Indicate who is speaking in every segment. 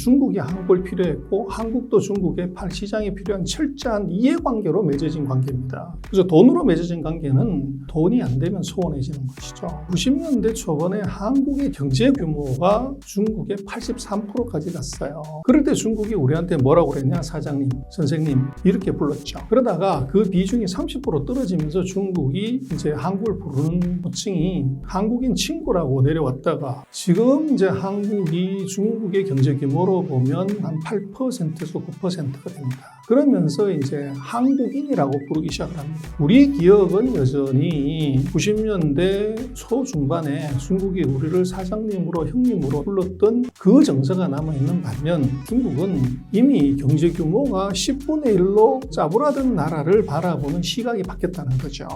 Speaker 1: 중국이 한국을 필요했고 한국도 중국의 시장이 필요한 철저한 이해관계로 맺어진 관계입니다. 그래서 돈으로 맺어진 관계는 돈이 안 되면 소원해지는 것이죠. 90년대 초반에 한국의 경제 규모가 중국의 83%까지 갔어요. 그럴 때 중국이 우리한테 뭐라고 그랬냐? 사장님, 선생님 이렇게 불렀죠. 그러다가 그 비중이 30% 떨어지면서 중국이 이제 한국을 부르는 호칭이 한국인 친구라고 내려왔다가 지금 이제 한국이 중국의 경제 규모로 보면 한 8%에서 9%가 됩니다. 그러면서 이제 한국인이라고 부르기 시작을 합니다. 우리 기억은 여전히 90년대 초중반에 중국이 우리를 사장님으로 형님으로 불렀던 그 정서가 남아있는 반면 중국은 이미 경제 규모가 10분의 1로 짜부라든 나라를 바라보는 시각이 바뀌었다는 거죠.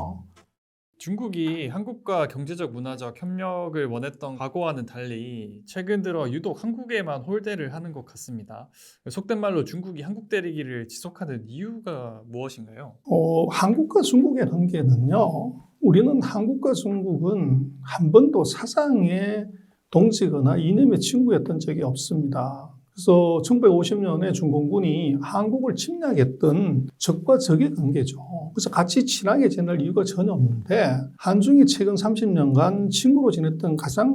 Speaker 2: 중국이 한국과 경제적 문화적 협력을 원했던 과거와는 달리 최근 들어 유독 한국에만 홀대를 하는 것 같습니다. 속된 말로 중국이 한국 때리기를 지속하는 이유가 무엇인가요?
Speaker 1: 한국과 중국의 관계는요. 우리는 한국과 중국은 한 번도 사상의 동지거나 이념의 친구였던 적이 없습니다. 그래서 1950년에 중공군이 한국을 침략했던 적과 적의 관계죠. 그래서 같이 친하게 지낼 이유가 전혀 없는데 한중이 최근 30년간 친구로 지냈던 가장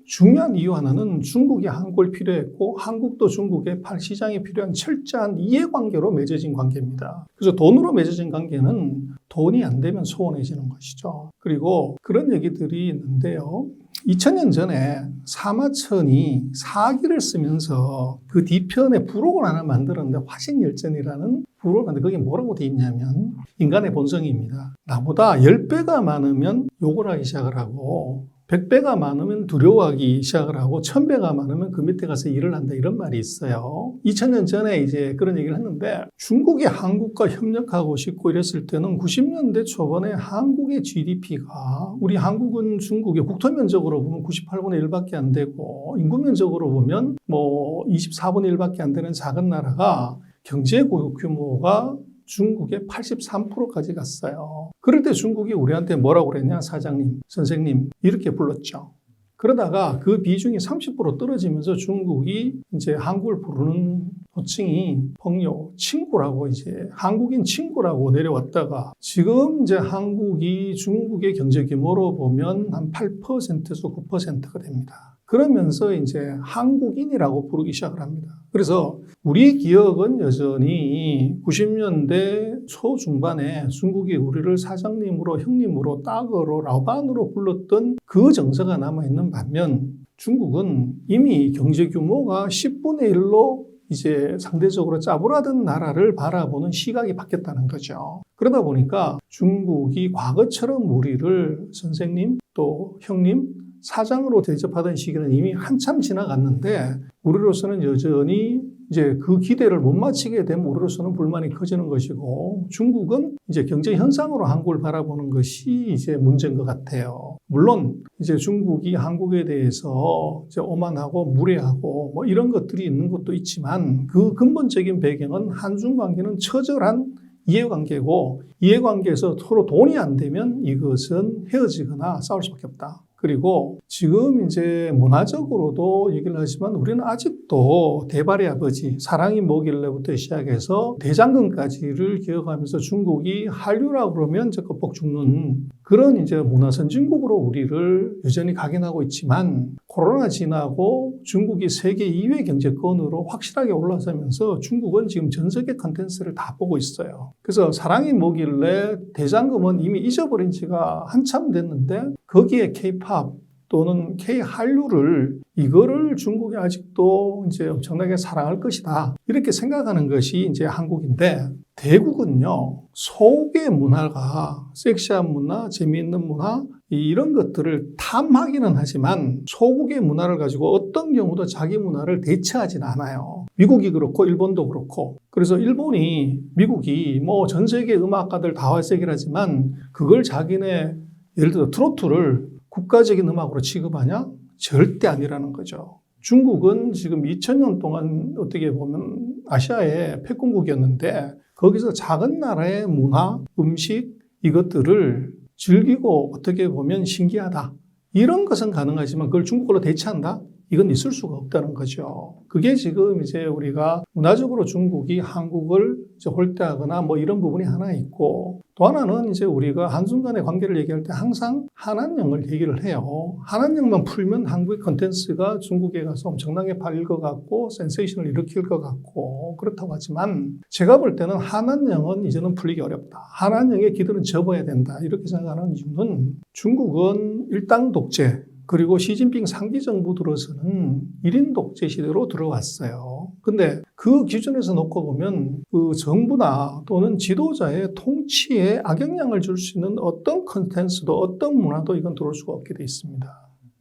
Speaker 1: 중요한 이유 하나는 중국이 한국을 필요했고 한국도 중국의 시장이 필요한 철저한 이해관계로 맺어진 관계입니다. 그래서 돈으로 맺어진 관계는 돈이 안 되면 소원해지는 것이죠. 그리고 그런 얘기들이 있는데요. 2000년 전에 사마천이 사기를 쓰면서 그 뒤편에 부록을 하나 만들었는데 화신열전이라는 부록을 만들었는데 거기에 뭐라고 돼 있냐면 인간의 본성입니다. 나보다 10배가 많으면 욕을 하기 시작을 하고 100배가 많으면 두려워하기 시작을 하고 1000배가 많으면 그 밑에 가서 일을 한다 이런 말이 있어요. 2000년 전에 이제 그런 얘기를 했는데 중국이 한국과 협력하고 싶고 이랬을 때는 90년대 초반에 한국의 GDP가 우리 한국은 중국의 국토 면적으로 보면 98분의 1밖에 안 되고 인구 면적으로 보면 24분의 1밖에 안 되는 작은 나라가 경제 규모가 중국의 83%까지 갔어요. 그럴 때 중국이 우리한테 뭐라고 그랬냐? 사장님, 선생님 이렇게 불렀죠. 그러다가 그 비중이 30% 떨어지면서 중국이 이제 한국을 부르는 호칭이朋友, 친구라고 이제 한국인 친구라고 내려왔다가 지금 이제 한국이 중국의 경제 규모로 보면 한 8%에서 9%가 됩니다. 그러면서 이제 한국인이라고 부르기 시작을 합니다. 그래서 우리 기억은 여전히 90년대 초중반에 중국이 우리를 사장님으로 형님으로 따거로 라오반으로 불렀던 그 정서가 남아있는 반면 중국은 이미 경제 규모가 10분의 1로 이제 상대적으로 짜부라든 나라를 바라보는 시각이 바뀌었다는 거죠. 그러다 보니까 중국이 과거처럼 우리를 선생님 또 형님 사장으로 대접하던 시기는 이미 한참 지나갔는데 우리로서는 여전히 이제 그 기대를 못 맞추게 되면 우리로서는 불만이 커지는 것이고 중국은 이제 경제 현상으로 한국을 바라보는 것이 이제 문제인 것 같아요. 물론 이제 중국이 한국에 대해서 이제 오만하고 무례하고 뭐 이런 것들이 있는 것도 있지만 그 근본적인 배경은 한중 관계는 처절한 이해관계고 이해관계에서 서로 돈이 안 되면 이것은 헤어지거나 싸울 수밖에 없다. 그리고 지금 이제 문화적으로도 얘기를 하지만 우리는 아직도 대발의 아버지, 사랑이 뭐길래부터 시작해서 대장금까지를 기억하면서 중국이 한류라고 그러면 적극 죽는 그런 이제 문화 선진국으로 우리를 여전히 각인하고 있지만 코로나 지나고 중국이 세계 2위 경제권으로 확실하게 올라서면서 중국은 지금 전 세계 컨텐츠를 다 보고 있어요. 그래서 사랑이 뭐길래 대장금은 이미 잊어버린 지가 한참 됐는데 거기에 K-팝 또는 K-한류를 이거를 중국이 아직도 이제 엄청나게 사랑할 것이다. 이렇게 생각하는 것이 이제 한국인데 대국은요, 속의 문화가 섹시한 문화, 재미있는 문화 이런 것들을 탐하기는 하지만 소국의 문화를 가지고 어떤 경우도 자기 문화를 대체하지는 않아요. 미국이 그렇고 일본도 그렇고 그래서 일본이 미국이 뭐 전 세계 음악가들 다 활색이라지만 그걸 자기네 예를 들어 트로트를 국가적인 음악으로 취급하냐? 절대 아니라는 거죠. 중국은 지금 2000년 동안 어떻게 보면 아시아의 패권국이었는데 거기서 작은 나라의 문화, 음식 이것들을 즐기고 어떻게 보면 신기하다. 이런 것은 가능하지만 그걸 중국 걸로 대체한다? 이건 있을 수가 없다는 거죠. 그게 지금 이제 우리가 문화적으로 중국이 한국을 이제 홀대하거나 뭐 이런 부분이 하나 있고, 또 하나는 이제 우리가 한중 간의 관계를 얘기할 때 항상 한한령을 얘기를 해요. 한한령만 풀면 한국의 컨텐츠가 중국에 가서 엄청나게 팔릴 것 같고 센세이션을 일으킬 것 같고 그렇다고 하지만, 제가 볼 때는 한한령은 이제는 풀리기 어렵다. 한한령의 기들은 접어야 된다. 이렇게 생각하는 이유는, 중국은 일당 독재, 그리고 시진핑 상기 정부 들어서는 1인 독재 시대로 들어왔어요. 근데 그 기준에서 놓고 보면 그 정부나 또는 지도자의 통치에 악영향을 줄 수 있는 어떤 컨텐츠도 어떤 문화도 이건 들어올 수가 없게 돼 있습니다.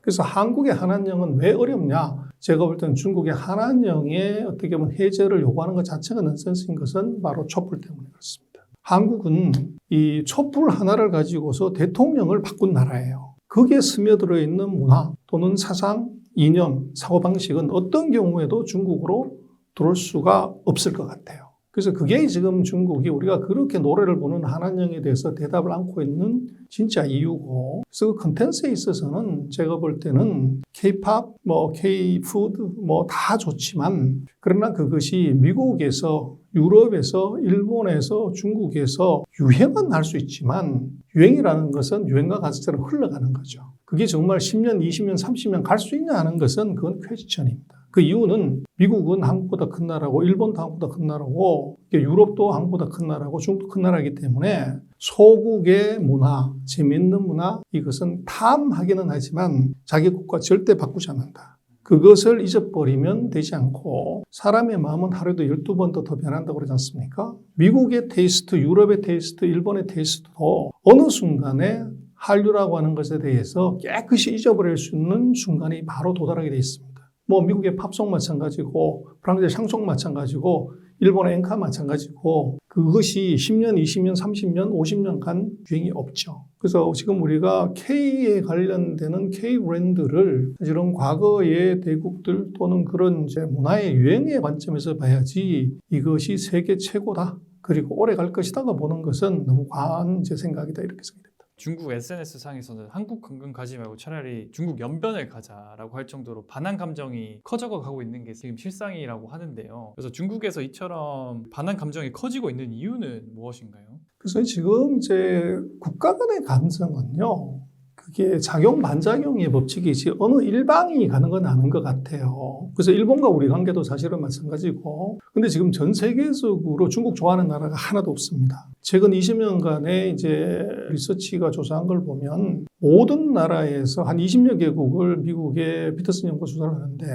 Speaker 1: 그래서 한국의 한한령은 왜 어렵냐? 제가 볼 때는 중국의 한한령의 어떻게 보면 해제를 요구하는 것 자체가 넌센스인 것은 바로 촛불 때문에 그렇습니다. 한국은 이 촛불 하나를 가지고서 대통령을 바꾼 나라예요. 거기에 스며들어 있는 문화 또는 사상, 이념, 사고방식은 어떤 경우에도 중국으로 들어올 수가 없을 것 같아요. 그래서 그게 지금 중국이 우리가 그렇게 노래를 부는 한한령에 대해서 대답을 않고 있는 진짜 이유고, 그래서 그 컨텐츠에 있어서는 제가 볼 때는 K-팝, 뭐 K-푸드 뭐 다 좋지만, 그러나 그것이 미국에서, 유럽에서, 일본에서, 중국에서 유행은 할 수 있지만, 유행이라는 것은 유행과 같이처럼 흘러가는 거죠. 그게 정말 10년, 20년, 30년 갈 수 있냐 하는 것은 그건 퀘스천입니다. 그 이유는 미국은 한국보다 큰 나라고, 일본도 한국보다 큰 나라고, 유럽도 한국보다 큰 나라고, 중국도 큰 나라이기 때문에 소국의 문화, 재미있는 문화, 이것은 탐하기는 하지만 자기 국가 절대 바꾸지 않는다. 그것을 잊어버리면 되지 않고, 사람의 마음은 하루에도 12번 더 변한다고 그러지 않습니까? 미국의 테이스트, 유럽의 테이스트, 일본의 테이스트도 어느 순간에 한류라고 하는 것에 대해서 깨끗이 잊어버릴 수 있는 순간이 바로 도달하게 돼 있습니다. 뭐 미국의 팝송 마찬가지고, 프랑스의 샹송 마찬가지고, 일본의 엔카 마찬가지고, 그것이 10년, 20년, 30년, 50년간 유행이 없죠. 그래서 지금 우리가 K에 관련되는 K 브랜드를 사실은 과거의 대국들 또는 그런 이제 문화의 유행의 관점에서 봐야지 이것이 세계 최고다, 그리고 오래 갈 것이다가 보는 것은 너무 과한 이제 생각이다, 이렇게 생각합니다.
Speaker 2: 중국 SNS 상에서는 한국 관광 가지 말고 차라리 중국 연변을 가자라고 할 정도로 반한 감정이 커져가 가고 있는 게 지금 실상이라고 하는데요. 그래서 중국에서 이처럼 반한 감정이 커지고 있는 이유는 무엇인가요?
Speaker 1: 그래서 지금 이제 국가 간의 감정은요, 그게 작용 반작용의 법칙이지 어느 일방이 가는 건 아닌 것 같아요. 그래서 일본과 우리 관계도 사실은 마찬가지고, 근데 지금 전 세계적으로 중국 좋아하는 나라가 하나도 없습니다. 최근 20년간의 이제 리서치가 조사한 걸 보면 모든 나라에서 한 20여 개국을 미국의 피터슨 연구 조사를 하는데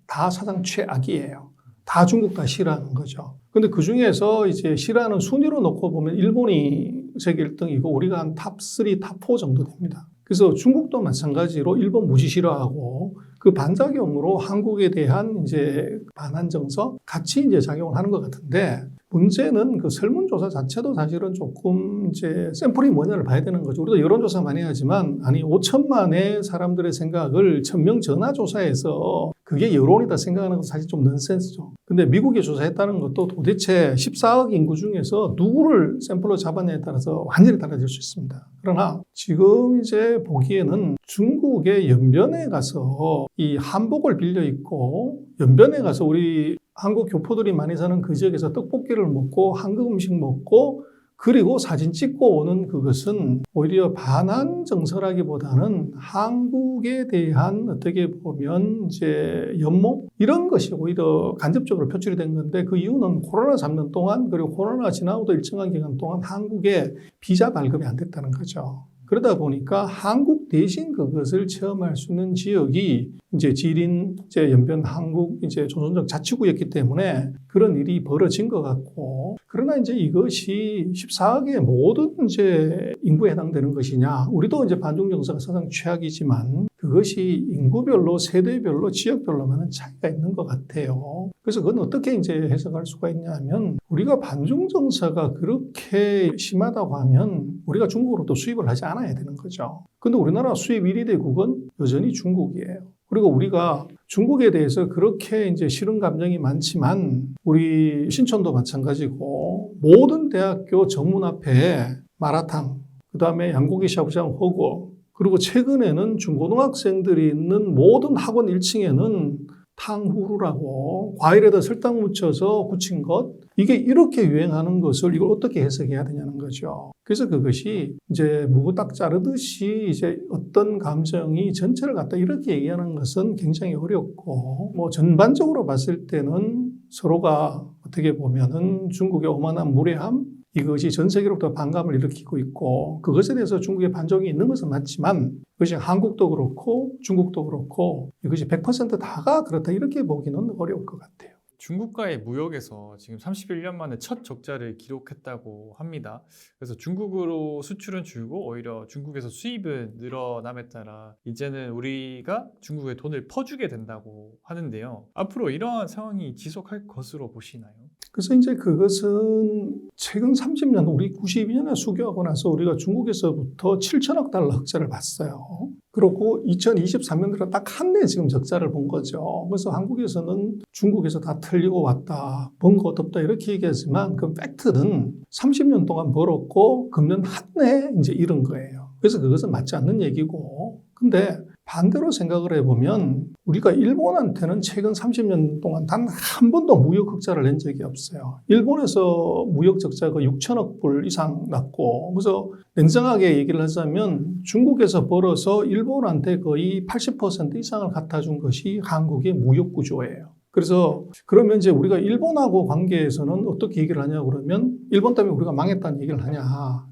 Speaker 1: 다 사상 최악이에요. 다 중국 다 싫어하는 거죠. 근데 그 중에서 이제 싫어하는 순위로 놓고 보면 일본이 세계 1등이고 우리가 한 탑 3, 탑 4 정도 됩니다. 그래서 중국도 마찬가지로 일본 무지 싫어하고, 그 반작용으로 한국에 대한 이제 반한 정서 같이 이제 작용을 하는 것 같은데, 문제는 그 설문조사 자체도 사실은 조금 이제 샘플이 뭐냐를 봐야 되는 거죠. 우리도 여론조사 많이 하지만, 아니 5천만의 사람들의 생각을 1000명 전화조사해서 그게 여론이다 생각하는 건 사실 좀 넌센스죠. 근데 미국이 조사했다는 것도 도대체 14억 인구 중에서 누구를 샘플로 잡았냐에 따라서 완전히 달라질 수 있습니다. 그러나 지금 이제 보기에는 중국의 연변에 가서 이 한복을 빌려 입고, 연변에 가서 우리 한국 교포들이 많이 사는 그 지역에서 떡볶이를 먹고 한국 음식 먹고 그리고 사진 찍고 오는 그것은 오히려 반한 정서라기보다는 한국에 대한 어떻게 보면 이제 연모? 이런 것이 오히려 간접적으로 표출이 된 건데, 그 이유는 코로나 3년 동안, 그리고 코로나 지나고도 일정한 기간 동안 한국에 비자 발급이 안 됐다는 거죠. 그러다 보니까 한국 대신 그것을 체험할 수 있는 지역이 이제 지린, 이제 연변 한국, 이제 조선족 자치구였기 때문에 그런 일이 벌어진 것 같고, 그러나 이제 이것이 14억의 모든 이제 인구에 해당되는 것이냐, 우리도 이제 반중 정서가 사상 최악이지만 그것이 인구별로, 세대별로, 지역별로 많은 차이가 있는 것 같아요. 그래서 그건 어떻게 이제 해석할 수가 있냐 하면, 우리가 반중 정서가 그렇게 심하다고 하면 우리가 중국으로부터 수입을 하지 않아야 되는 거죠. 근데 우리나라 수입 1위 대국은 여전히 중국이에요. 그리고 우리가 중국에 대해서 그렇게 이제 싫은 감정이 많지만, 우리 신촌도 마찬가지고 모든 대학교 정문 앞에 마라탕, 그 다음에 양고기 샤브샤브 허거, 그리고 최근에는 중고등학생들이 있는 모든 학원 1층에는 탕후루라고 과일에다 설탕 묻혀서 부친 것, 이게 이렇게 유행하는 것을 이걸 어떻게 해석해야 되냐는 거죠. 그래서 그것이 이제 무 딱 자르듯이 이제 어떤 감정이 전체를 갖다 이렇게 얘기하는 것은 굉장히 어렵고, 뭐 전반적으로 봤을 때는 서로가 어떻게 보면은 중국의 오만한 무례함, 이것이 전 세계로부터 반감을 일으키고 있고, 그것에 대해서 중국의 반정이 있는 것은 맞지만 그것이 한국도 그렇고 중국도 그렇고 이것이 100% 다가 그렇다 이렇게 보기는 어려울 것 같아요.
Speaker 2: 중국과의 무역에서 지금 31년 만에 첫 적자를 기록했다고 합니다. 그래서 중국으로 수출은 줄고 오히려 중국에서 수입은 늘어남에 따라 이제는 우리가 중국에 돈을 퍼주게 된다고 하는데요. 앞으로 이러한 상황이 지속할 것으로 보시나요?
Speaker 1: 그래서 이제 그것은 최근 30년, 우리 92년에 수교하고 나서 우리가 중국에서부터 7천억 달러 흑자를 봤어요. 그렇고 2023년 들어 딱 한 해 지금 적자를 본 거죠. 그래서 한국에서는 중국에서 다 털리고 왔다, 번거 덮다 이렇게 얘기하지만 그 팩트는 30년 동안 벌었고 금년 한 해 이제 잃은 거예요. 그래서 그것은 맞지 않는 얘기고, 근데 반대로 생각을 해보면 우리가 일본한테는 최근 30년 동안 단 한 번도 무역 흑자를 낸 적이 없어요. 일본에서 무역 적자가 6천억 불 이상 났고, 그래서 냉정하게 얘기를 하자면 중국에서 벌어서 일본한테 거의 80% 이상을 갖다 준 것이 한국의 무역 구조예요. 그래서 그러면 이제 우리가 일본하고 관계에서는 어떻게 얘기를 하냐 그러면 일본 때문에 우리가 망했다는 얘기를 하냐?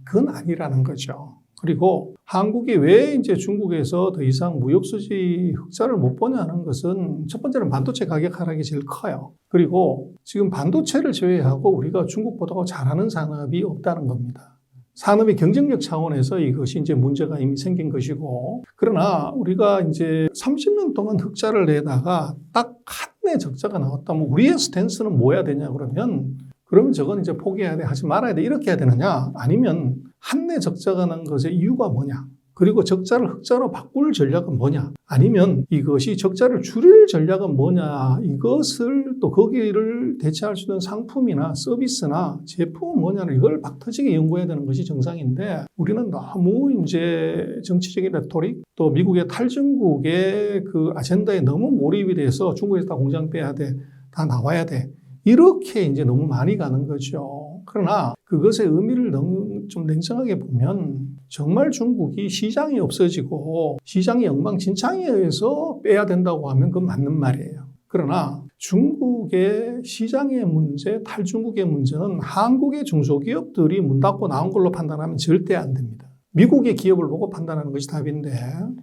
Speaker 1: 그건 아니라는 거죠. 그리고 한국이 왜 이제 중국에서 더 이상 무역 수지 흑자를 못 보냐는 것은 첫 번째는 반도체 가격 하락이 제일 커요. 그리고 지금 반도체를 제외하고 우리가 중국보다 잘하는 산업이 없다는 겁니다. 산업의 경쟁력 차원에서 이것이 이제 문제가 이미 생긴 것이고, 그러나 우리가 이제 30년 동안 흑자를 내다가 딱 한 해 적자가 나왔다면 우리의 스탠스는 뭐 해야 되냐 그러면 저건 이제 포기해야 돼, 하지 말아야 돼, 이렇게 해야 되느냐? 아니면 한 해 적자가 난 것의 이유가 뭐냐? 그리고 적자를 흑자로 바꿀 전략은 뭐냐? 아니면 이것이 적자를 줄일 전략은 뭐냐? 이것을 또 거기를 대체할 수 있는 상품이나 서비스나 제품은 뭐냐를 이걸 박터지게 연구해야 되는 것이 정상인데, 우리는 너무 이제 정치적인 레토릭, 또 미국의 탈중국의 그 아젠다에 너무 몰입이 돼서 중국에서 다 공장 빼야 돼, 다 나와야 돼, 이렇게 이제 너무 많이 가는 거죠. 그러나 그것의 의미를 너무 좀 냉정하게 보면 정말 중국이 시장이 없어지고 시장이 엉망진창에 의해서 빼야 된다고 하면 그건 맞는 말이에요. 그러나 중국의 시장의 문제, 탈중국의 문제는 한국의 중소기업들이 문 닫고 나온 걸로 판단하면 절대 안 됩니다. 미국의 기업을 보고 판단하는 것이 답인데,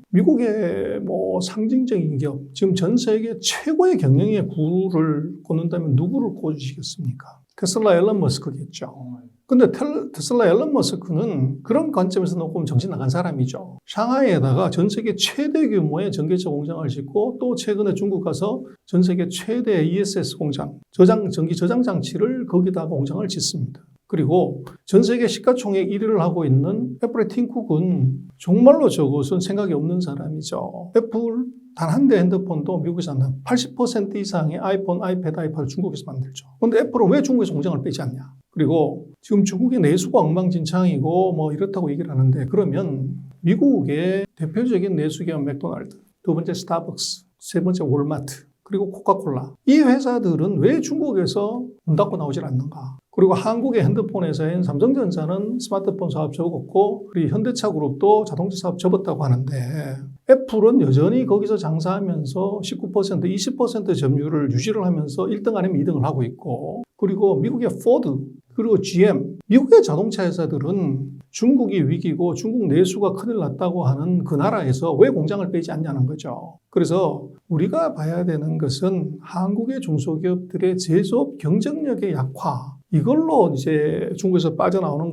Speaker 1: 미국의 뭐 상징적인 기업, 지금 전 세계 최고의 경영의 구를 꼽는다면 누구를 꼽으시겠습니까? 테슬라 앨런 머스크겠죠. 근데 테슬라 앨런 머스크는 그런 관점에서 놓고 정신 나간 사람이죠. 상하이에다가 전 세계 최대 규모의 전기차 공장을 짓고, 또 최근에 중국 가서 전 세계 최대 ESS 공장, 전기 저장 장치를 거기다가 공장을 짓습니다. 그리고 전 세계 시가총액 1위를 하고 있는 애플의 팀 쿡은 정말로 저것은 생각이 없는 사람이죠. 애플 단 한 대 핸드폰도 미국에서 안 나요. 80% 이상의 아이폰, 아이패드, 아이팟을 중국에서 만들죠. 그런데 애플은 왜 중국에서 공장을 빼지 않냐? 그리고 지금 중국의 내수가 엉망진창이고 뭐 이렇다고 얘기를 하는데, 그러면 미국의 대표적인 내수기업 맥도날드, 두 번째 스타벅스, 세 번째 월마트, 그리고 코카콜라, 이 회사들은 왜 중국에서 문 닫고 나오질 않는가? 그리고 한국의 핸드폰 회사인 삼성전자는 스마트폰 사업 접었고, 그리고 현대차그룹도 자동차 사업 접었다고 하는데, 애플은 여전히 거기서 장사하면서 19%, 20% 점유율을 유지를 하면서 1등 아니면 2등을 하고 있고, 그리고 미국의 포드, 그리고 GM, 미국의 자동차 회사들은 중국이 위기고 중국 내수가 큰일 났다고 하는 그 나라에서 왜 공장을 빼지 않냐는 거죠. 그래서 우리가 봐야 되는 것은 한국의 중소기업들의 제조업 경쟁력의 약화, 이걸로 이제 중국에서 빠져나오는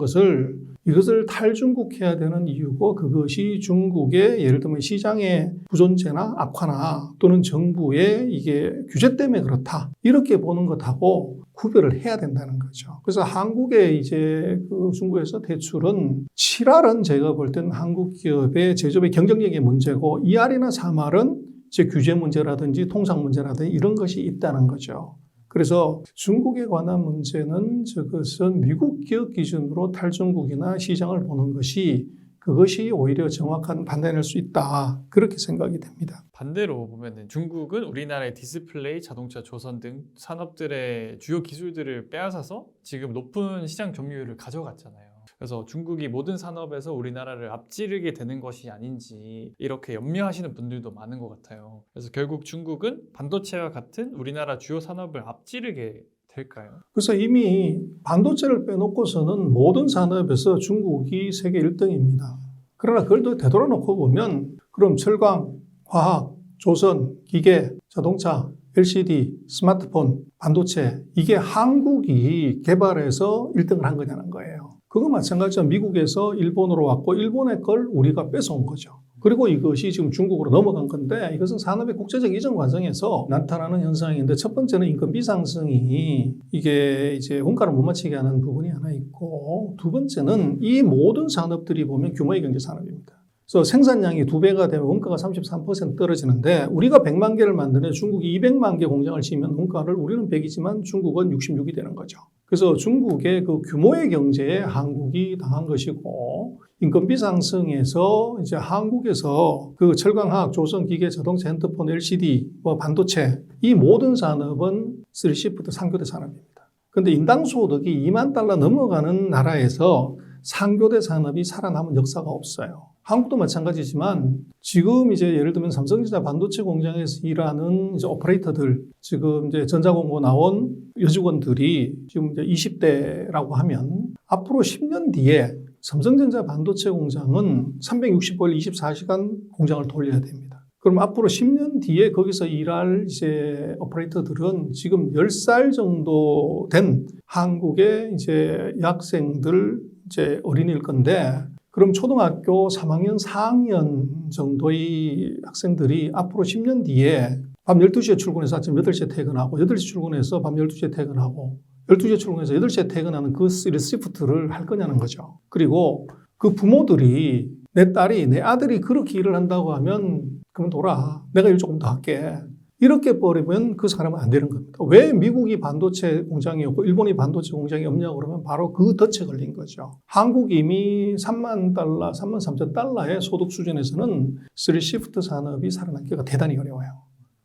Speaker 1: 이것을 탈중국해야 되는 이유고, 그것이 중국의 예를 들면 시장의 부존재나 악화나 또는 정부의 이게 규제 때문에 그렇다, 이렇게 보는 것하고 구별을 해야 된다는 거죠. 그래서 한국의 이제 그 중국에서 대출은 7알은 제가 볼 때는 한국 기업의 제조업의 경쟁력의 문제고, 2알이나 3알은 제 규제 문제라든지 통상 문제라든지 이런 것이 있다는 거죠. 그래서 중국에 관한 문제는 저것은 미국 기업 기준으로 탈중국이나 시장을 보는 것이 그 그것이 오히려 정확한 판단일 수 있다. 그렇게 생각이 됩니다.
Speaker 2: 반대로 보면은 중국은 우리나라의 디스플레이, 자동차, 조선 등 산업들의 주요 기술들을 빼앗아서 지금 높은 시장 점유율을 가져갔잖아요. 그래서 중국이 모든 산업에서 우리나라를 앞지르게 되는 것이 아닌지 이렇게 염려하시는 분들도 많은 것 같아요. 그래서 결국 중국은 반도체와 같은 우리나라 주요 산업을 앞지르게 될까요?
Speaker 1: 그래서 이미 반도체를 빼놓고서는 모든 산업에서 중국이 세계 1등입니다. 그러나 그걸 또 되돌아놓고 보면 그럼 철강, 화학, 조선, 기계, 자동차, LCD, 스마트폰, 반도체 이게 한국이 개발해서 1등을 한 거냐는 거예요. 그거 마찬가지로 미국에서 일본으로 왔고 일본의 걸 우리가 뺏어온 거죠. 그리고 이것이 지금 중국으로 넘어간 건데 이것은 산업의 국제적 이전 과정에서 나타나는 현상인데 첫 번째는 인건비 상승이 이게 이제 원가를 못 맞추게 하는 부분이 하나 있고 두 번째는 이 모든 산업들이 보면 규모의 경제 산업입니다. 그래서 생산량이 2배가 되면 원가가 33% 떨어지는데 우리가 100만 개를 만드는 중국이 200만 개 공장을 지으면 원가를 우리는 100이지만 중국은 66이 되는 거죠. 그래서 중국의 그 규모의 경제에 한국이 당한 것이고 인건비 상승에서 이제 한국에서 그 철강화학, 조선, 기계, 자동차, 핸드폰, LCD, 반도체 이 모든 산업은 3시프트 3교대 산업입니다. 그런데 인당 소득이 2만 달러 넘어가는 나라에서 3교대 산업이 살아남은 역사가 없어요. 한국도 마찬가지지만 지금 이제 예를 들면 삼성전자 반도체 공장에서 일하는 이제 오퍼레이터들 지금 이제 전자공고 나온 여직원들이 지금 이제 20대라고 하면 앞으로 10년 뒤에 삼성전자 반도체 공장은 365일 24시간 공장을 돌려야 됩니다. 그럼 앞으로 10년 뒤에 거기서 일할 이제 오퍼레이터들은 지금 10살 정도 된 한국의 이제 여학생들 이제 어린이일 건데 그럼 초등학교 3학년, 4학년 정도의 학생들이 앞으로 10년 뒤에 밤 12시에 출근해서 아침 8시에 퇴근하고 8시 출근해서 밤 12시에 퇴근하고 12시에 출근해서 8시에 퇴근하는 그 시프트를 할 거냐는 거죠. 그리고 그 부모들이 내 딸이, 내 아들이 그렇게 일을 한다고 하면 그만둬라. 내가 일 조금 더 할게. 이렇게 버리면 그 사람은 안 되는 겁니다. 왜 미국이 반도체 공장이 없고 일본이 반도체 공장이 없냐고 그러면 바로 그 덫에 걸린 거죠. 한국이 이미 3만 달러, 3만 3천 달러의 소득 수준에서는 3시프트 산업이 살아남기가 대단히 어려워요.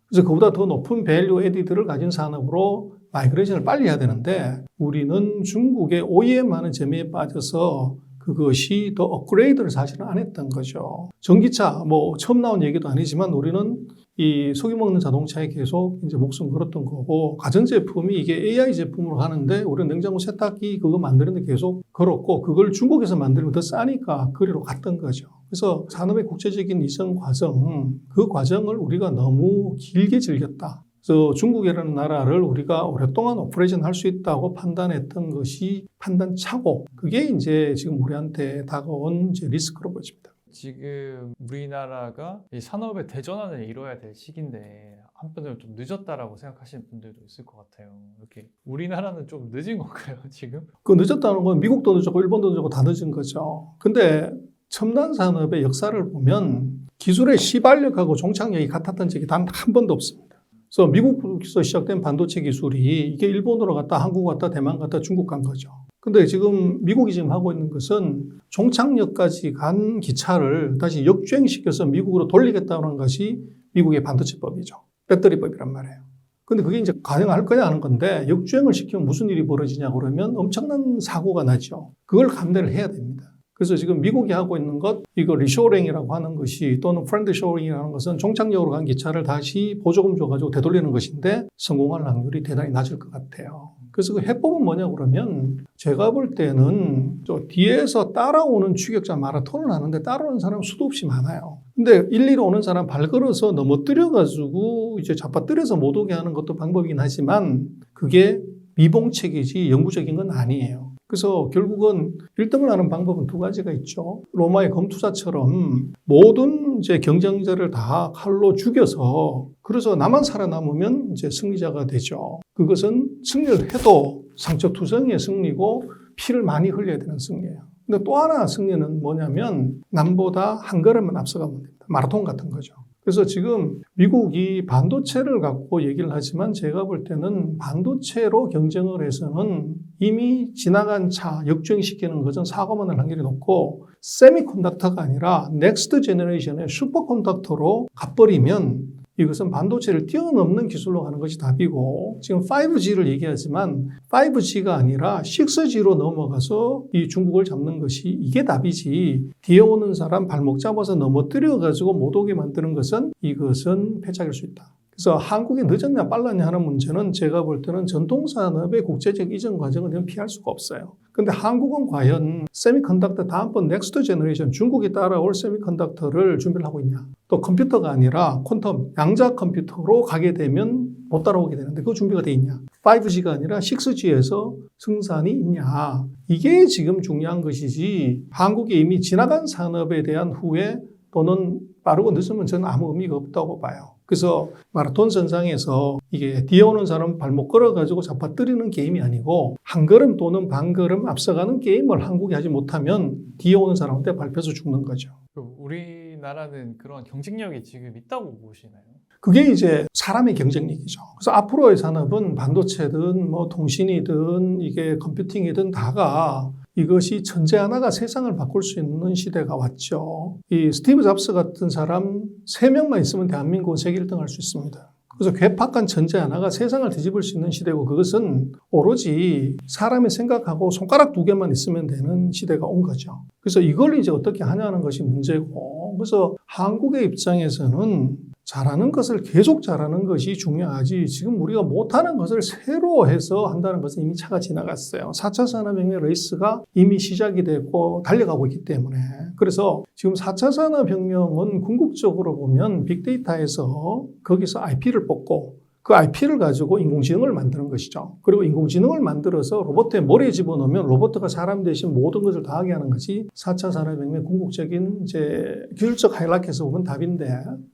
Speaker 1: 그래서 그보다 더 높은 밸류 에디드를 가진 산업으로 마이그레이션을 빨리 해야 되는데 우리는 중국의 OEM하는 재미에 빠져서 그것이 더 업그레이드를 사실은 안 했던 거죠. 전기차, 처음 나온 얘기도 아니지만 우리는 이 속이 먹는 자동차에 계속 이제 목숨 걸었던 거고, 가전제품이 이게 AI 제품으로 하는데 우리는 냉장고 세탁기 그거 만드는데 계속 걸었고, 그걸 중국에서 만들면 더 싸니까 거리로 갔던 거죠. 그래서 산업의 국제적인 이전 과정, 그 과정을 우리가 너무 길게 즐겼다. 그래서 중국이라는 나라를 우리가 오랫동안 오퍼레이션 할 수 있다고 판단했던 것이 판단차고, 그게 이제 지금 우리한테 다가온 이제 리스크로 보입니다.
Speaker 2: 지금 우리나라가 이 산업의 대전환을 이뤄야 될 시기인데 한편으로 좀 늦었다라고 생각하시는 분들도 있을 것 같아요. 이렇게 우리나라는 좀 늦은 건가요, 지금?
Speaker 1: 그 늦었다는 건 미국도 늦었고 일본도 늦었고 다 늦은 거죠. 근데 첨단 산업의 역사를 보면 기술의 시발력하고 종착력이 같았던 적이 단 한 번도 없습니다. 그래서 미국에서 시작된 반도체 기술이 이게 일본으로 갔다 한국 갔다 대만 갔다 중국 간 거죠. 근데 지금 미국이 지금 하고 있는 것은 종착역까지 간 기차를 다시 역주행시켜서 미국으로 돌리겠다는 것이 미국의 반도체법이죠. 배터리법이란 말이에요. 근데 그게 이제 가능할 거냐 하는 건데, 역주행을 시키면 무슨 일이 벌어지냐 그러면 엄청난 사고가 나죠. 그걸 감내를 해야 됩니다. 그래서 지금 미국이 하고 있는 것, 이거 리쇼링이라고 하는 것이 또는 프렌드 쇼링이라는 것은 종착역으로 간 기차를 다시 보조금 줘가지고 되돌리는 것인데 성공할 확률이 대단히 낮을 것 같아요. 그래서 그 해법은 뭐냐 그러면 제가 볼 때는 저 뒤에서 따라오는 추격자 마라톤을 하는데 따라오는 사람 수도 없이 많아요. 근데 일리로 오는 사람 발걸어서 넘어뜨려가지고 이제 잡아뜨려서 못 오게 하는 것도 방법이긴 하지만 그게 미봉책이지 영구적인 건 아니에요. 그래서 결국은 1등을 하는 방법은 두 가지가 있죠. 로마의 검투사처럼 모든 이제 경쟁자를 다 칼로 죽여서 그래서 나만 살아남으면 이제 승리자가 되죠. 그것은 승리를 해도 상처투성이의 승리고 피를 많이 흘려야 되는 승리예요. 근데 또 하나 승리는 뭐냐면 남보다 한 걸음만 앞서가면 됩니다. 마라톤 같은 거죠. 그래서 지금 미국이 반도체를 갖고 얘기를 하지만 제가 볼 때는 반도체로 경쟁을 해서는 이미 지나간 차 역주행시키는 것은 사고만 날 확률이 높고 세미컨덕터가 아니라 넥스트 제너레이션의 슈퍼컨덕터로 가버리면 이것은 반도체를 뛰어넘는 기술로 가는 것이 답이고 지금 5G를 얘기하지만 5G가 아니라 6G로 넘어가서 이 중국을 잡는 것이 이게 답이지 뒤에 오는 사람 발목 잡아서 넘어뜨려 가지고 못 오게 만드는 것은 이것은 패착일 수 있다. 그래서 한국이 늦었냐 빨랐냐 하는 문제는 제가 볼 때는 전통산업의 국제적 이전 과정은 피할 수가 없어요. 근데 한국은 과연 세미컨덕터 다음번 넥스트 제너레이션 중국이 따라올 세미컨덕터를 준비를 하고 있냐. 또 컴퓨터가 아니라 퀀텀 양자 컴퓨터로 가게 되면 못 따라오게 되는데 그 준비가 돼 있냐. 5G가 아니라 6G에서 승산이 있냐. 이게 지금 중요한 것이지 한국이 이미 지나간 산업에 대한 후회 또는 빠르고 늦으면 저는 아무 의미가 없다고 봐요. 그래서 마라톤 선상에서 이게 뒤에 오는 사람 발목 걸어가지고 잡아뜨리는 게임이 아니고 한 걸음 또는 반 걸음 앞서가는 게임을 한국이 하지 못하면 뒤에 오는 사람한테 밟혀서 죽는 거죠.
Speaker 2: 우리나라는 그런 경쟁력이 지금 있다고 보시나요?
Speaker 1: 그게 이제 사람의 경쟁력이죠. 그래서 앞으로의 산업은 반도체든 뭐 통신이든 이게 컴퓨팅이든 다가 이것이 천재 하나가 세상을 바꿀 수 있는 시대가 왔죠. 이 스티브 잡스 같은 사람 3명만 있으면 대한민국은 세계 1등 할 수 있습니다. 그래서 괴팍한 천재 하나가 세상을 뒤집을 수 있는 시대고 그것은 오로지 사람의 생각하고 손가락 2개만 있으면 되는 시대가 온 거죠. 그래서 이걸 이제 어떻게 하냐는 것이 문제고 그래서 한국의 입장에서는 잘하는 것을 계속 잘하는 것이 중요하지 지금 우리가 못하는 것을 새로 해서 한다는 것은 이미 차가 지나갔어요. 4차 산업혁명 레이스가 이미 시작이 됐고 달려가고 있기 때문에 그래서 지금 4차 산업혁명은 궁극적으로 보면 빅데이터에서 거기서 IP를 뽑고 그 IP를 가지고 인공지능을 만드는 것이죠. 그리고 인공지능을 만들어서 로봇에 머리에 집어넣으면 로봇가 사람 대신 모든 것을 다 하게 하는 것이 4차 산업혁명의 궁극적인 이제 기술적 하이라이트에서 보면 답인데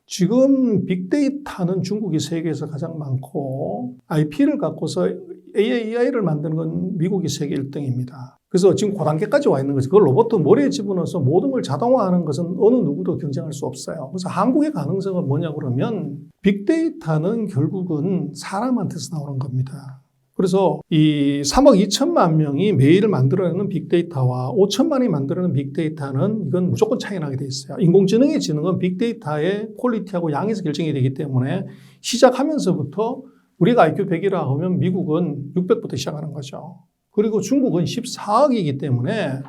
Speaker 1: 지금 빅데이터는 중국이 세계에서 가장 많고 IP를 갖고서 AI를 만드는 건 미국이 세계 1등입니다. 그래서 지금 그 단계까지 와 있는 거죠. 그걸 로봇 머리에 집어넣어서 모든 걸 자동화하는 것은 어느 누구도 경쟁할 수 없어요. 그래서 한국의 가능성은 뭐냐 그러면 빅데이터는 결국은 사람한테서 나오는 겁니다. 그래서 이 3억 2천만 명이 매일 만들어내는 빅데이터와 5천만이 만들어내는 빅데이터는 이건 무조건 차이 나게 돼 있어요. 인공지능의 지능은 빅데이터의 퀄리티하고 양에서 결정이 되기 때문에 시작하면서부터 우리가 IQ 100이라 하면 미국은 600부터 시작하는 거죠. 그리고 중국은 14억이기 때문에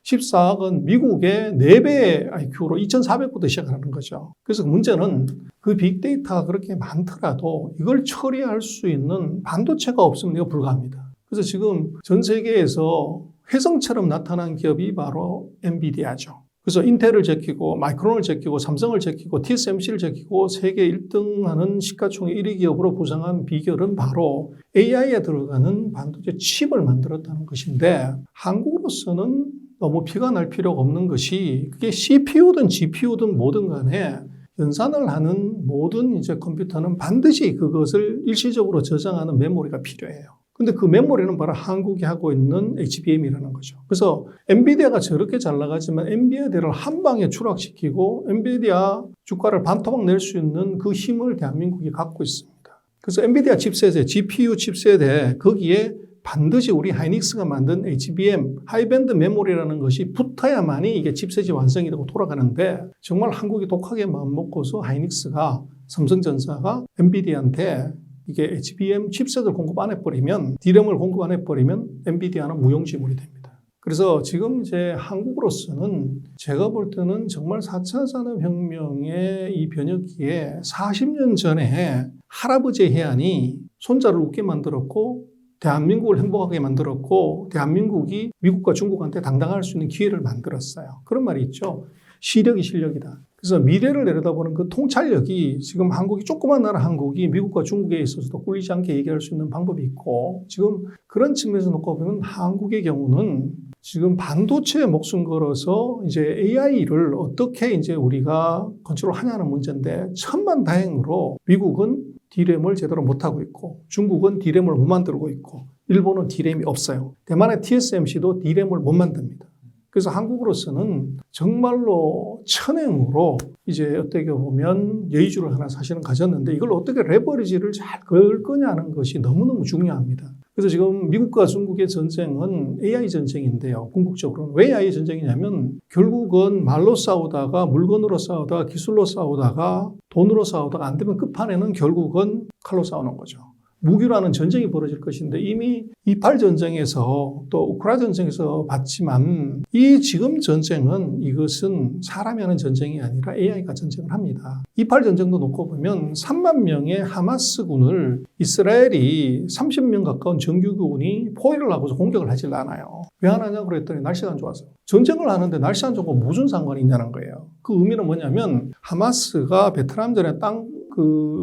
Speaker 1: 14억은 미국의 4배의 IQ로 2400부터 시작하는 거죠. 그래서 문제는 그 빅데이터가 그렇게 많더라도 이걸 처리할 수 있는 반도체가 없으면 이거 불가합니다. 그래서 지금 전 세계에서 혜성처럼 나타난 기업이 바로 엔비디아죠. 그래서 인텔을 제끼고 마이크론을 제끼고 삼성을 제끼고 TSMC를 제끼고 세계 1등하는 시가총액 1위 기업으로 부상한 비결은 바로 AI에 들어가는 반도체 칩을 만들었다는 것인데 한국으로서는 너무 피가 날 필요가 없는 것이 그게 CPU든 GPU든 뭐든 간에 연산을 하는 모든 이제 컴퓨터는 반드시 그것을 일시적으로 저장하는 메모리가 필요해요. 근데 그 메모리는 바로 한국이 하고 있는 HBM이라는 거죠. 그래서 엔비디아가 저렇게 잘 나가지만 엔비디아를 한 방에 추락시키고 엔비디아 주가를 반토막 낼 수 있는 그 힘을 대한민국이 갖고 있습니다. 그래서 엔비디아 칩셋에 GPU 칩셋에 거기에 반드시 우리 하이닉스가 만든 HBM, 하이밴드 메모리라는 것이 붙어야만이 이게 칩셋이 완성이 되고 돌아가는데 정말 한국이 독하게 마음먹고서 하이닉스가 삼성전자가 엔비디아한테 이게 HBM 칩셋을 공급 안 해버리면 D램을 공급 안 해버리면 엔비디아는 무용지물이 됩니다. 그래서 지금 이제 한국으로서는 제가 볼 때는 정말 4차 산업혁명의 이 변혁기에 40년 전에 할아버지의 해안이 손자를 웃게 만들었고 대한민국을 행복하게 만들었고 대한민국이 미국과 중국한테 당당할 수 있는 기회를 만들었어요. 그런 말이 있죠. 시력이 실력이다. 그래서 미래를 내려다보는 그 통찰력이 지금 한국이 조그만 나라 한국이 미국과 중국에 있어서도 꿀리지 않게 얘기할 수 있는 방법이 있고 지금 그런 측면에서 놓고 보면 한국의 경우는 지금 반도체에 목숨 걸어서 이제 AI를 어떻게 이제 우리가 컨트롤하냐는 문제인데 천만다행으로 미국은 D램을 제대로 못하고 있고 중국은 D램을 못 만들고 있고 일본은 D램이 없어요. 대만의 TSMC도 D램을 못 만듭니다. 그래서 한국으로서는 정말로 천행으로 이제 어떻게 보면 여의주를 하나 사실은 가졌는데 이걸 어떻게 레버리지를 잘 걸 거냐는 것이 너무너무 중요합니다. 그래서 지금 미국과 중국의 전쟁은 AI 전쟁인데요. 궁극적으로는 왜 AI 전쟁이냐면 결국은 말로 싸우다가 물건으로 싸우다가 기술로 싸우다가 돈으로 싸우다가 안 되면 끝판에는 결국은 칼로 싸우는 거죠. 무기라는 전쟁이 벌어질 것인데 이미 28 전쟁에서 또 우크라이나 전쟁에서 봤지만 이 지금 전쟁은 이것은 사람이 하는 전쟁이 아니라 AI가 전쟁을 합니다. 28 전쟁도 놓고 보면 3만 명의 하마스군을 이스라엘이 30명 가까운 정규군이 포위를 하고서 공격을 하질 않아요. 왜 안 하냐고 그랬더니 날씨가 안 좋아서. 전쟁을 하는데 날씨 안 좋고 무슨 상관이 있냐는 거예요. 그 의미는 뭐냐면 하마스가 베트남전에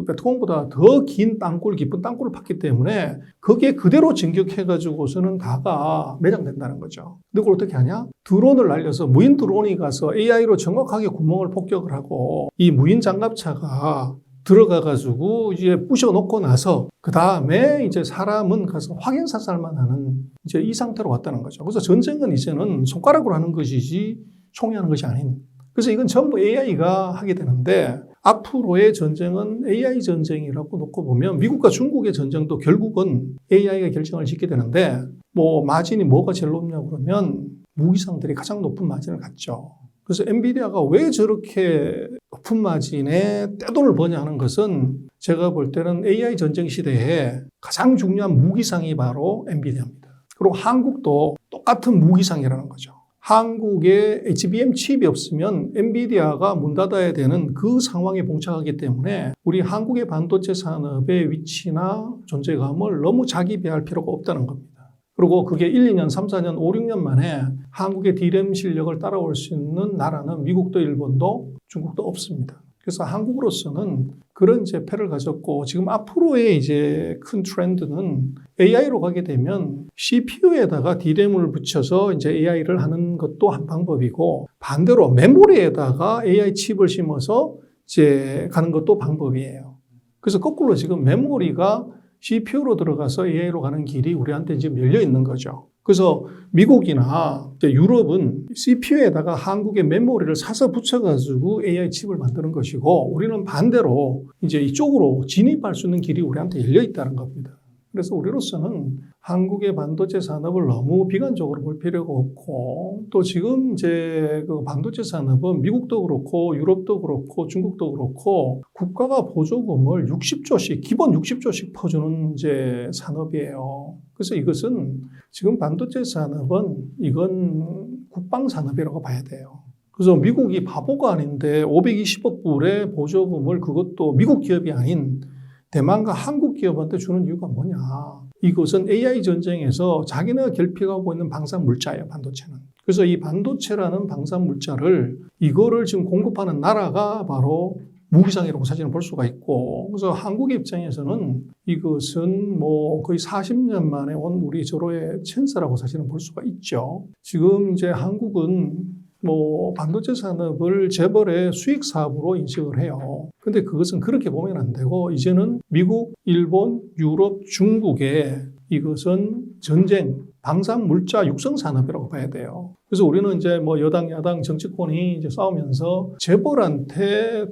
Speaker 1: 베트콩보다 더 긴 땅굴, 깊은 땅굴을 팠기 때문에 거기에 그대로 진격해가지고서는 다가 매장된다는 거죠. 근데 그걸 어떻게 하냐? 드론을 날려서 무인 드론이 가서 AI로 정확하게 구멍을 폭격을 하고 이 무인 장갑차가 들어가가지고 이제 부셔 놓고 나서 그 다음에 이제 사람은 가서 확인 사살만 하는 이제 이 상태로 왔다는 거죠. 그래서 전쟁은 이제는 손가락으로 하는 것이지 총이 하는 것이 아닌. 그래서 이건 전부 AI가 하게 되는데 앞으로의 전쟁은 AI 전쟁이라고 놓고 보면 미국과 중국의 전쟁도 결국은 AI가 결정을 짓게 되는데 뭐 마진이 뭐가 제일 높냐고 그러면 무기상들이 가장 높은 마진을 갖죠. 그래서 엔비디아가 왜 저렇게 높은 마진에 떼돈을 버냐 하는 것은 제가 볼 때는 AI 전쟁 시대에 가장 중요한 무기상이 바로 엔비디아입니다. 그리고 한국도 똑같은 무기상이라는 거죠. 한국에 HBM 칩이 없으면 엔비디아가 문 닫아야 되는 그 상황에 봉착하기 때문에 우리 한국의 반도체 산업의 위치나 존재감을 너무 자기비할 필요가 없다는 겁니다. 그리고 그게 1, 2년, 3, 4년, 5, 6년 만에 한국의 D램 실력을 따라올 수 있는 나라는 미국도 일본도 중국도 없습니다. 그래서 한국으로서는 그런 이제 패를 가졌고 지금 앞으로의 이제 큰 트렌드는 AI로 가게 되면 CPU에다가 D램을 붙여서 이제 AI를 하는 것도 한 방법이고 반대로 메모리에다가 AI 칩을 심어서 이제 가는 것도 방법이에요. 그래서 거꾸로 지금 메모리가 CPU로 들어가서 AI로 가는 길이 우리한테 지금 열려 있는 거죠. 그래서 미국이나 유럽은 CPU에다가 한국의 메모리를 사서 붙여가지고 AI 칩을 만드는 것이고 우리는 반대로 이제 이쪽으로 진입할 수 있는 길이 우리한테 열려 있다는 겁니다. 그래서 우리로서는 한국의 반도체 산업을 너무 비관적으로 볼 필요가 없고 또 지금 이제 그 반도체 산업은 미국도 그렇고 유럽도 그렇고 중국도 그렇고 국가가 보조금을 60조씩 기본 60조씩 퍼주는 이제 산업이에요. 그래서 이것은 지금 반도체 산업은 이건 국방 산업이라고 봐야 돼요. 그래서 미국이 바보가 아닌데 520억 불의 보조금을 그것도 미국 기업이 아닌 대만과 한국 기업한테 주는 이유가 뭐냐. 이것은 AI 전쟁에서 자기네가 결핍하고 있는 방산 물자예요, 반도체는. 그래서 이 반도체라는 방산 물자를 이거를 지금 공급하는 나라가 바로 무기상이라고 사실은 볼 수가 있고 그래서 한국의 입장에서는 이것은 뭐 거의 40년 만에 온 우리 절호의 찬스라고 사실은 볼 수가 있죠. 지금 이제 한국은 뭐 반도체 산업을 재벌의 수익 사업으로 인식을 해요. 근데 그것은 그렇게 보면 안 되고 이제는 미국, 일본, 유럽, 중국의 이것은 전쟁, 방산 물자 육성 산업이라고 봐야 돼요. 그래서 우리는 이제 뭐 여당, 야당 정치권이 이제 싸우면서 재벌한테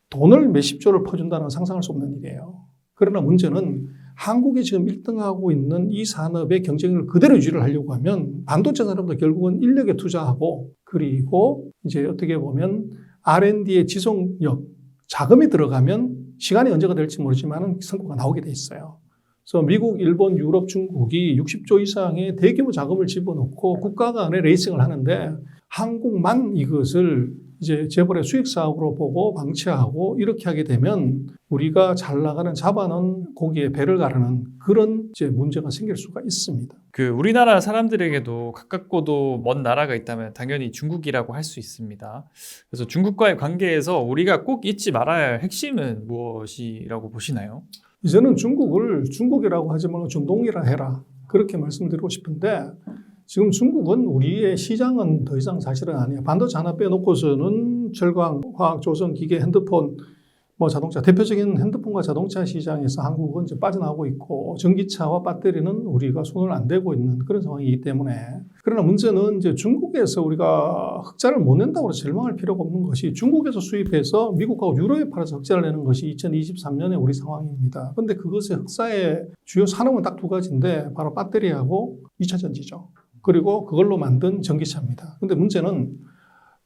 Speaker 1: 돈을 몇십 조를 퍼준다는 건 상상할 수 없는 일이에요. 그러나 문제는 한국이 지금 1등하고 있는 이 산업의 경쟁력을 그대로 유지를 하려고 하면 반도체 산업도 결국은 인력에 투자하고 그리고 이제 어떻게 보면 R&D의 지속력, 자금이 들어가면 시간이 언제가 될지 모르지만 성과가 나오게 돼 있어요. 그래서 미국, 일본, 유럽, 중국이 60조 이상의 대규모 자금을 집어넣고 국가 간의 레이싱을 하는데 한국만 이것을 이제 재벌의 수익 사업으로 보고 방치하고 이렇게 하게 되면 우리가 잘 나가는 잡아놓은 고기에 배를 가르는 그런 이제 문제가 생길 수가 있습니다.
Speaker 2: 그 우리나라 사람들에게도 가깝고도 먼 나라가 있다면 당연히 중국이라고 할 수 있습니다. 그래서 중국과의 관계에서 우리가 꼭 잊지 말아야 할 핵심은 무엇이라고 보시나요?
Speaker 1: 이제는 중국을 중국이라고 하지 말고 중동이라 해라. 그렇게 말씀드리고 싶은데 지금 중국은 우리의 시장은 더 이상 사실은 아니에요. 반도체 하나 빼놓고서는 철강, 화학, 조선, 기계, 핸드폰 뭐 자동차, 대표적인 핸드폰과 자동차 시장에서 한국은 이제 빠져나오고 있고, 전기차와 배터리는 우리가 손을 안 대고 있는 그런 상황이기 때문에. 그러나 문제는 이제 중국에서 우리가 흑자를 못 낸다고 해서 절망할 필요가 없는 것이, 중국에서 수입해서 미국하고 유럽에 팔아서 흑자를 내는 것이 2023년에 우리 상황입니다. 근데 그것의 흑사의 주요 산업은 딱 두 가지인데, 바로 배터리하고 2차 전지죠. 그리고 그걸로 만든 전기차입니다. 근데 문제는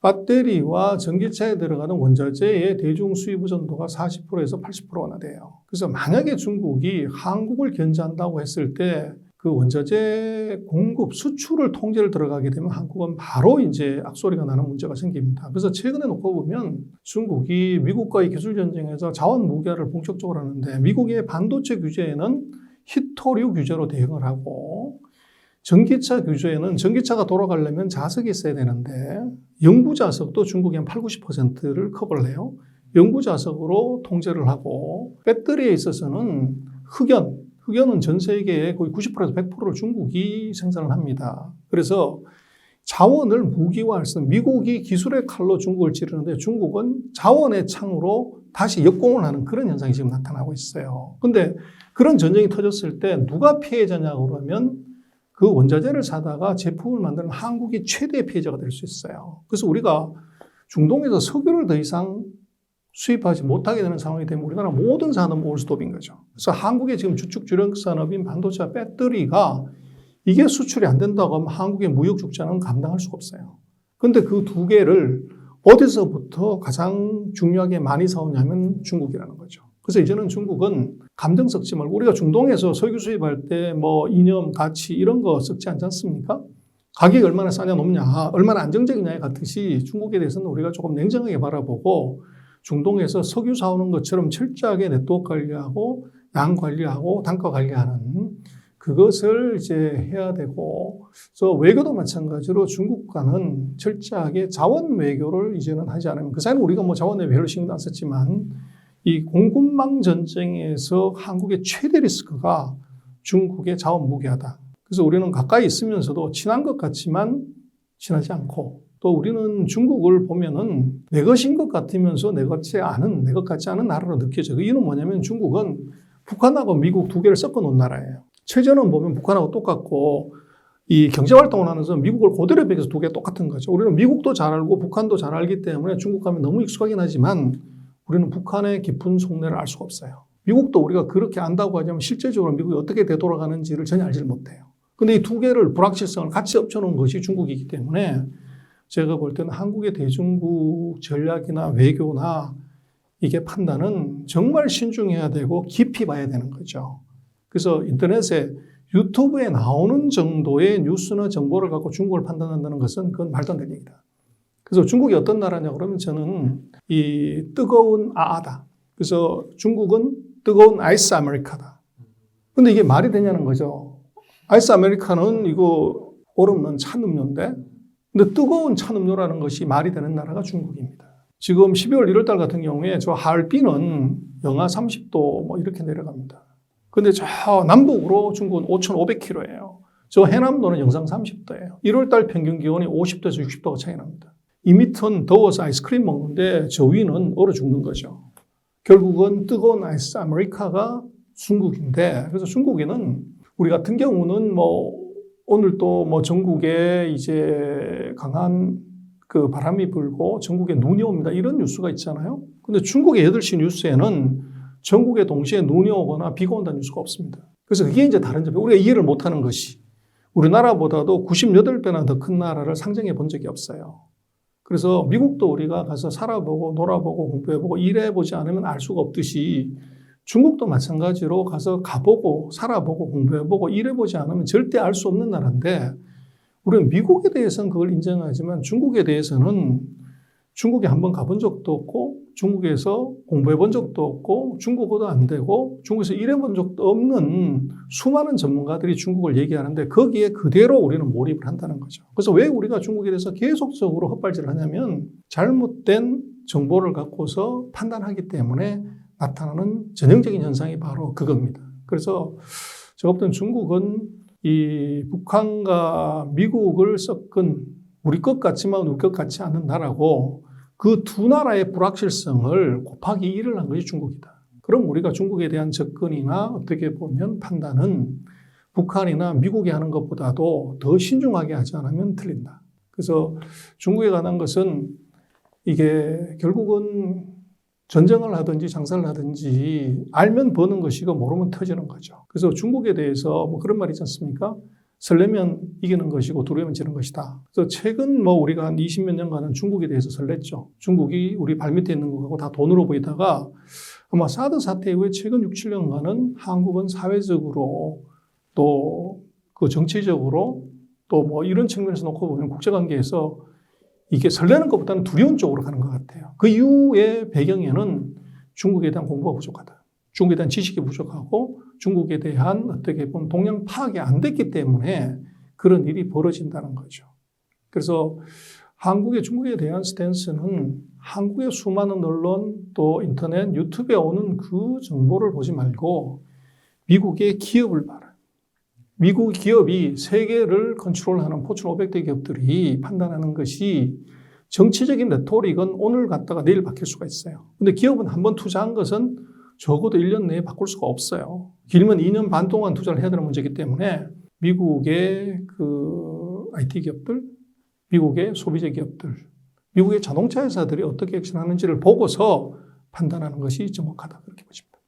Speaker 1: 배터리와 전기차에 들어가는 원자재의 대중 수입 의존도가 40%에서 80%나 돼요. 그래서 만약에 중국이 한국을 견제한다고 했을 때 그 원자재 공급, 수출을 통제를 들어가게 되면 한국은 바로 이제 악소리가 나는 문제가 생깁니다. 그래서 최근에 놓고 보면 중국이 미국과의 기술 전쟁에서 자원 무기화를 본격적으로 하는데, 미국의 반도체 규제에는 히토류 규제로 대응을 하고, 전기차 규제에는 전기차가 돌아가려면 자석이 있어야 되는데 영구 자석도 중국이 한 80~90%를 커버를 해요. 영구 자석으로 통제를 하고, 배터리에 있어서는 흑연은 전 세계의 거의 90%에서 100%를 중국이 생산을 합니다. 그래서 자원을 무기화할 수 있는, 미국이 기술의 칼로 중국을 찌르는데 중국은 자원의 창으로 다시 역공을 하는 그런 현상이 지금 나타나고 있어요. 근데 그런 전쟁이 터졌을 때 누가 피해자냐고 그러면 그 원자재를 사다가 제품을 만드는 한국이 최대의 피해자가 될 수 있어요. 그래서 우리가 중동에서 석유를 더 이상 수입하지 못하게 되는 상황이 되면 우리나라 모든 산업은 올스톱인 거죠. 그래서 한국의 지금 주축 주력 산업인 반도체 배터리가 이게 수출이 안 된다고 하면 한국의 무역 적자는 감당할 수가 없어요. 그런데 그 두 개를 어디서부터 가장 중요하게 많이 사오냐면 중국이라는 거죠. 그래서 이제는 중국은 감정 섞지 말고, 우리가 중동에서 석유 수입할 때 뭐 이념, 가치 이런 거 섞지 않지 않습니까? 가격이 얼마나 싸냐 높냐, 얼마나 안정적이냐에 같듯이 중국에 대해서는 우리가 조금 냉정하게 바라보고, 중동에서 석유 사오는 것처럼 철저하게 네트워크 관리하고 양 관리하고 단가 관리하는 그것을 이제 해야 되고, 그래서 외교도 마찬가지로 중국과는 철저하게 자원 외교를 이제는 하지 않으면, 그 사이는 우리가 뭐 자원 외교를 신경 안 썼지만 이 공급망 전쟁에서 한국의 최대 리스크가 중국의 자원 무기화다. 그래서 우리는 가까이 있으면서도 친한 것 같지만 친하지 않고, 또 우리는 중국을 보면은 내 것인 것 같으면서 내 것 같지 않은 나라로 느껴져요. 그 이유는 뭐냐면 중국은 북한하고 미국 두 개를 섞어 놓은 나라예요. 체제는 보면 북한하고 똑같고, 이 경제활동을 하면서 미국을 그대로 베껴서 두 개 똑같은 거죠. 우리는 미국도 잘 알고 북한도 잘 알기 때문에 중국 가면 너무 익숙하긴 하지만 우리는 북한의 깊은 속내를 알 수가 없어요. 미국도 우리가 그렇게 안다고 하지만 실제적으로 미국이 어떻게 되돌아가는지를 전혀 알지를 못해요. 근데 이 두 개를 불확실성을 같이 엎쳐놓은 것이 중국이기 때문에 제가 볼 때는 한국의 대중국 전략이나 외교나 이게 판단은 정말 신중해야 되고 깊이 봐야 되는 거죠. 그래서 인터넷에 유튜브에 나오는 정도의 뉴스나 정보를 갖고 중국을 판단한다는 것은 그건 말도 안 되는 얘기다. 그래서 중국이 어떤 나라냐 그러면 저는 이 뜨거운 아아다. 그래서 중국은 뜨거운 아이스 아메리카다. 근데 이게 말이 되냐는 거죠. 아이스 아메리카는 이거 얼음 넣은 찬 음료인데, 근데 뜨거운 찬 음료라는 것이 말이 되는 나라가 중국입니다. 지금 12월 1월 달 같은 경우에 저 하얼빈은 영하 30도 뭐 이렇게 내려갑니다. 근데 저 남북으로 중국은 5,500km예요. 저 해남도는 영상 30도예요. 1월 달 평균 기온이 50도에서 60도가 차이 납니다. 이 밑은 더워서 아이스크림 먹는데 저 위는 얼어 죽는 거죠. 결국은 뜨거운 아이스 아메리카가 중국인데, 그래서 중국에는 우리 같은 경우는 뭐 오늘 또 뭐 전국에 이제 강한 그 바람이 불고 전국에 눈이 옵니다. 이런 뉴스가 있잖아요. 근데 중국의 8시 뉴스에는 전국에 동시에 눈이 오거나 비가 온다는 뉴스가 없습니다. 그래서 그게 이제 다른 점이에요. 우리가 이해를 못하는 것이, 우리나라보다도 98배나 더 큰 나라를 상정해 본 적이 없어요. 그래서 미국도 우리가 가서 살아보고 놀아보고 공부해보고 일해보지 않으면 알 수가 없듯이 중국도 마찬가지로 가서 가보고 살아보고 공부해보고 일해보지 않으면 절대 알 수 없는 나라인데, 우리는 미국에 대해서는 그걸 인정하지만 중국에 대해서는 중국에 한번 가본 적도 없고 중국에서 공부해본 적도 없고 중국어도 안 되고 중국에서 일해본 적도 없는 수많은 전문가들이 중국을 얘기하는데 거기에 그대로 우리는 몰입을 한다는 거죠. 그래서 왜 우리가 중국에 대해서 계속적으로 헛발질을 하냐면 잘못된 정보를 갖고서 판단하기 때문에 나타나는 전형적인 현상이 바로 그겁니다. 그래서 제가 볼 때는 중국은 이 북한과 미국을 섞은 우리 것 같지만 우리 것 같지 않은 나라고, 그 두 나라의 불확실성을 곱하기 1을 한 것이 중국이다. 그럼 우리가 중국에 대한 접근이나 어떻게 보면 판단은 북한이나 미국이 하는 것보다도 더 신중하게 하지 않으면 틀린다. 그래서 중국에 관한 것은 이게 결국은 전쟁을 하든지 장사를 하든지 알면 버는 것이고 모르면 터지는 거죠. 그래서 중국에 대해서 뭐 그런 말이 있지 않습니까? 설레면 이기는 것이고 두려우면 지는 것이다. 그래서 최근 뭐 우리가 한 20몇 년간은 중국에 대해서 설렜죠. 중국이 우리 발밑에 있는 것하고 다 돈으로 보이다가 아마 사드 사태 이후에 최근 6, 7년간은 한국은 사회적으로 또 그 정치적으로 또 뭐 이런 측면에서 놓고 보면 국제관계에서 이게 설레는 것보다는 두려운 쪽으로 가는 것 같아요. 그 이후의 배경에는 중국에 대한 공부가 부족하다. 중국에 대한 지식이 부족하고 중국에 대한 어떻게 보면 동향 파악이 안 됐기 때문에 그런 일이 벌어진다는 거죠. 그래서 한국의 중국에 대한 스탠스는 한국의 수많은 언론 또 인터넷, 유튜브에 오는 그 정보를 보지 말고 미국의 기업을 봐라. 미국 기업이 세계를 컨트롤하는 포춘 500대 기업들이 판단하는 것이 정치적인 레토릭은 오늘 갔다가 내일 바뀔 수가 있어요. 근데 기업은 한번 투자한 것은 적어도 1년 내에 바꿀 수가 없어요. 길면 2년 반 동안 투자를 해야 되는 문제이기 때문에 미국의 그 IT 기업들, 미국의 소비재 기업들, 미국의 자동차 회사들이 어떻게 액션하는지를 보고서 판단하는 것이 정확하다. 그렇게 보십니다.